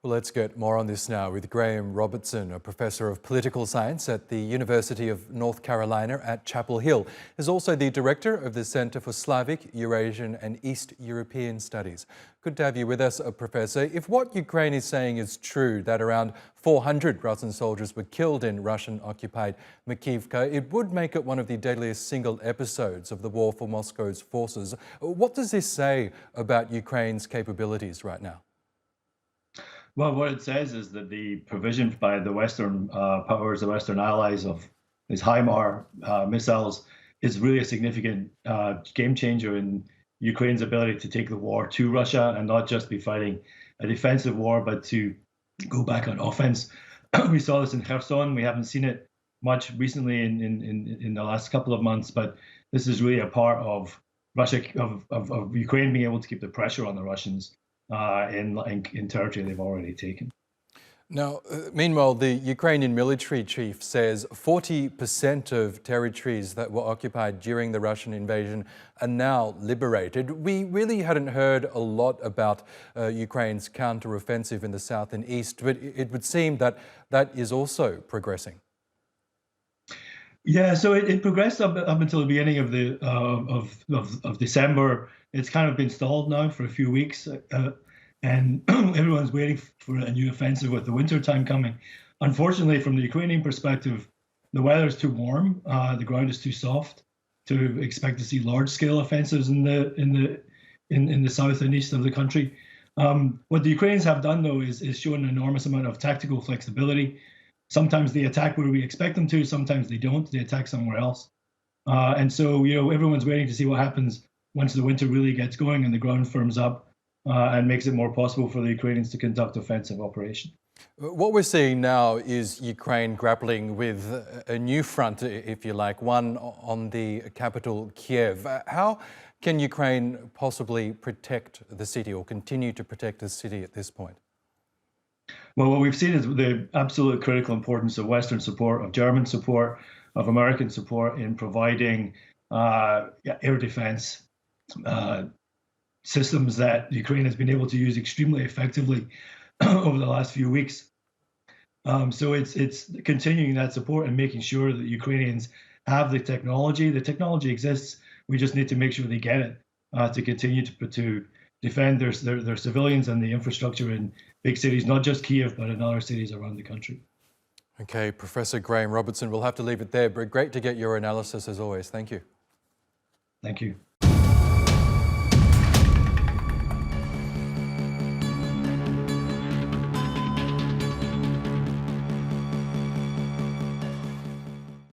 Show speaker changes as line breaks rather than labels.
Well, let's get more on this now with Graeme Robertson, a professor of political science at the University of North Carolina at Chapel Hill. He's also the director of the Centre for Slavic, Eurasian and East European Studies. Good to have you with us, Professor. If what Ukraine is saying is true, that around 400 Russian soldiers were killed in Russian-occupied Makiivka, it would make it one of the deadliest single episodes of the war for Moscow's forces. What does this say about Ukraine's capabilities right now?
Well, what it says is that the provision by the Western powers, the Western allies of these HIMAR missiles is really a significant game changer in Ukraine's ability to take the war to Russia and not just be fighting a defensive war, but to go back on offense. We saw this in Kherson. We haven't seen it much recently in the last couple of months, but this is really a part of Russia, of Ukraine being able to keep the pressure on the Russians in territory they've already taken.
Now, meanwhile, the Ukrainian military chief says 40% of territories that were occupied during the Russian invasion are now liberated. We really hadn't heard a lot about Ukraine's counter-offensive in the south and east, but it would seem that that is also progressing.
Yeah, so it progressed up until the beginning of the of December. It's kind of been stalled now for a few weeks, and everyone's waiting for a new offensive with the winter time coming. Unfortunately, from the Ukrainian perspective, the weather is too warm, the ground is too soft to expect to see large-scale offensives in the south and east of the country. What the Ukrainians have done, though, is shown an enormous amount of tactical flexibility. Sometimes they attack where we expect them to, sometimes they don't. They attack somewhere else. And so, everyone's waiting to see what happens once the winter really gets going and the ground firms up and makes it more possible for the Ukrainians to conduct offensive operation.
What we're seeing now is Ukraine grappling with a new front, if you like, one on the capital, Kiev. How can Ukraine possibly protect the city or continue to protect the city at this point?
Well, what we've seen is the absolute critical importance of Western support, of German support, of American support in providing air defense systems that Ukraine has been able to use extremely effectively over the last few weeks. So it's continuing that support and making sure that Ukrainians have the technology. The technology exists. We just need to make sure they get it to continue to defend their civilians and the infrastructure in big cities, not just Kiev, but in other cities around the country.
Okay, Professor Graeme Robertson, we'll have to leave it there, but great to get your analysis as always. Thank you.
Thank you.